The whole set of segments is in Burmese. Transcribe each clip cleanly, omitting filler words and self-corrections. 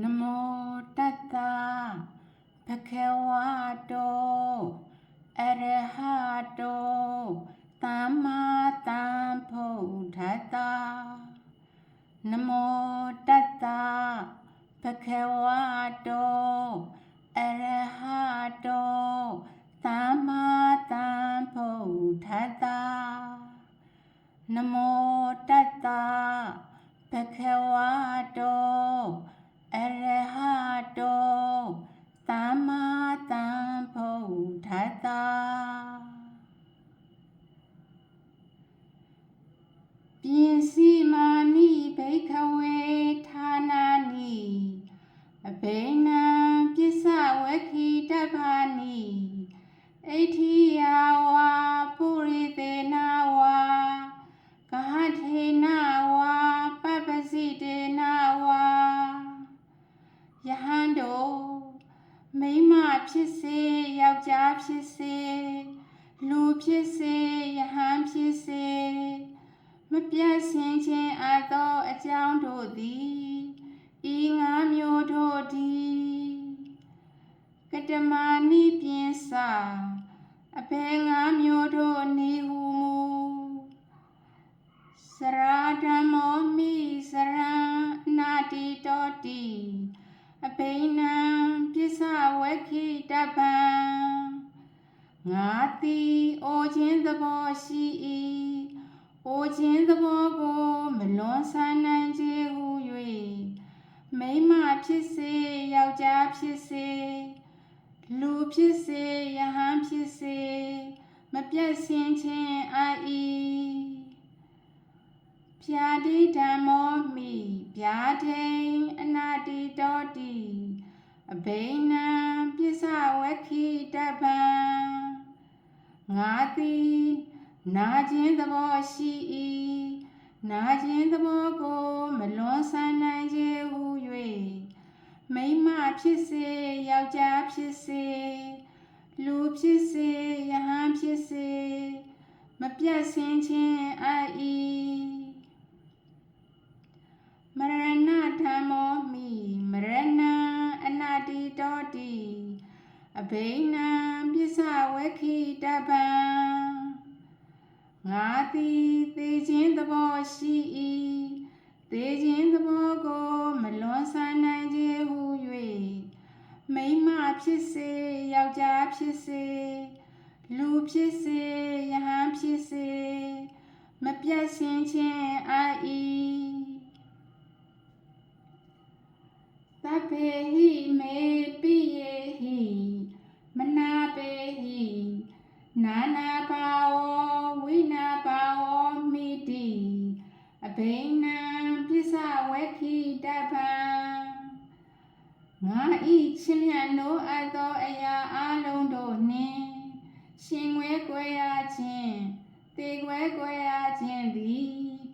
နမောတတ္တဘဂဝတောအရဟတောသမ္မာသမ္ဗုဒ္ဓတ္တနမောတတ္တဘဂဝတောအရဟတောသမ္မာသမ္ဗုဒ္ဓတ္တနမောတတ္တဘဂဝတောအရဟတောသမ္မာသမ္ဗုဒ္ဓတ္တပြင်စီမာနိဘိက္ခဝေဌာနာနိအဘိနံပစ္စဝေခိတဗ္ဗာနိဣဋ္ဌိယဝါပုရိသေနဝါဂဟထေနဝါပပ္ပစိတေနဝါယဟန်တို့မိန်းမဖြစ်စေယောက်ျားဖြစ်စေလူဖြစ်စေယဟန်ဖြစ်စေမပြတ်စင်ခြင်းအသောအကြောင်းတို့သည်ဤငါးမျိုးတို့သည်ကတမာနိပြင်စအဘယ်ငါးမျိုးတို့နေဟုမူစရာဓမ္မောမိစရံအနာတိတောတိအဘိနံပစ္စဝေခိတဗ္ဗံငါသည်အိုခြင်းသဘောရှိ၏အိုခြင်းသဘောကိုမလွန်ဆန်နိုင်ချေဟု၍မိန်းမဖြစ်စေယောက်ျားဖြစ်စေလူဖြစ်စေယဟန်ဖြစ်စေမပြတ်စင်ခြင်းအာ၏ဗျာတိဓမ္မောမိဗျာတိအနာတိတောတိအဘိနံပစ္စဝေခိတဗ္ဗံငါသည်နာခြင်းသဘောရှိ၏နာခြင်းသဘောကိုမလွန်ဆန်နိုင်ချေဟု၍မိန်းမဖြစ်စေယောက်ျားဖြစ်စေလူဖြစ်စေယဟန်ဖြစ်စေမပြတ်စင်ခြင်းအာ၏မရဏဓမ္မောမိမရဏံအနာတိတောတိအဘိနံပစ္စဝေခိတဗ္ဗံငါသည်သေခြင်းသဘောရှိ၏သေခြင်းသဘောကိုမလွန်ဆန်နိုင်ချေဟု၍မိန်းမဖြစ်စေယောက်ျားဖြစ်စေလူဖြစ်စေယဟန်ဖြစ်စေမပြတ်စင်ခြင်းအာ၏သဗ္ဗေဟိမေပိယေဟိမနာပေဟိနာနာဘာဝဝိနာဘာဝမိတိအဘိနံပစ္စဝေခိတဗ္ဗံငါဤချင်းမြတ်နိုးအပ်သောအရာအလုံးတို့နှင့်ရှင်ငွဲကွဲရခြင်းသေကွဲကွဲရခြင်းသည်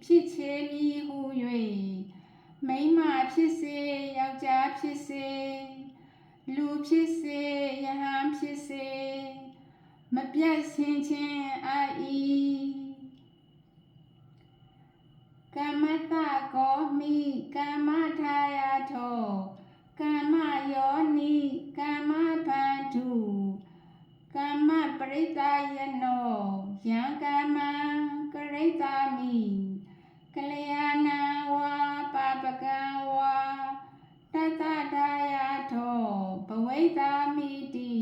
ဖြစ်ချေမည်ဟု၍မိန်းမဖြစ်စေယောက်ျားဖြစ်စေလူဖြစ်စေယဟန်ဖြစ်စေမပြတ်စင်ခြင်းအာ၏ကမ္မတကောမိကမ္မထာယထောကမ္မယောနိကမ္မဘန္ဓုကမ္မပရိသယနောယံကမ္မံကရိတာမိကလျာဏံဝါပါပကံဝါတတထာယထောဘဝိတာမိတိ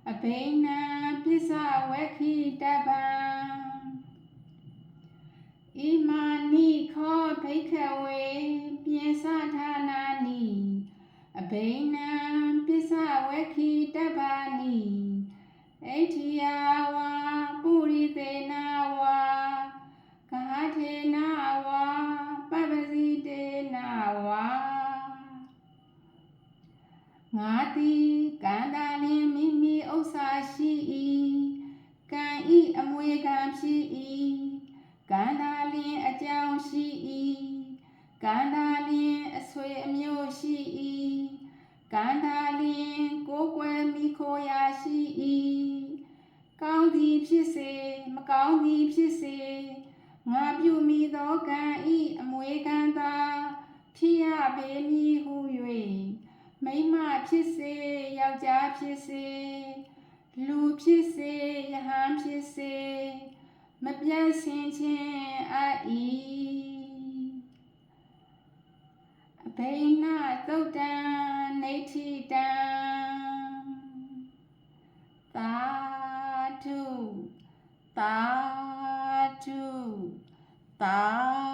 အဘိနံပစ္စဝေခိတဗ္ဗံဣမာနိခောဘိက္ခဝေပြင်စဌာနာနိအဘိနံပစ္စဝေခိတဗ္ဗာနိဣဋ္ဌိယဝါပုရိသေနဝါဂဟထေနဝါပပ္ပစိတေနဝါငါသည်ကံသာလျင်မိမိဥစ္စာရှိ၏ကံဤအမွေခံဖြစ်၏ကံသာလျင်အကြောင်းရှိ၏ကံသာလျင်အဆွေအမျိုးရှိ၏ကံသာလျင်ကိုယ်ကွယ်မိခိုရာရှိ၏ကောင်းသည်ဖြစ်စေမကောင်းသည်ဖြစ်စေငါပြုမိသောကံဤအမွေခံသာဖြစ်ရပေမည်ဟု၍ မိန်းမဖြစ်စေယောက်ျားဖြစ်စေလူဖြစ်စေယဟန်ဖြစ်စေမပြတ်ဆင်ခြင်းအာဤအဘိနသုတ်တံနေထိတံသာဓုသာဓုသာ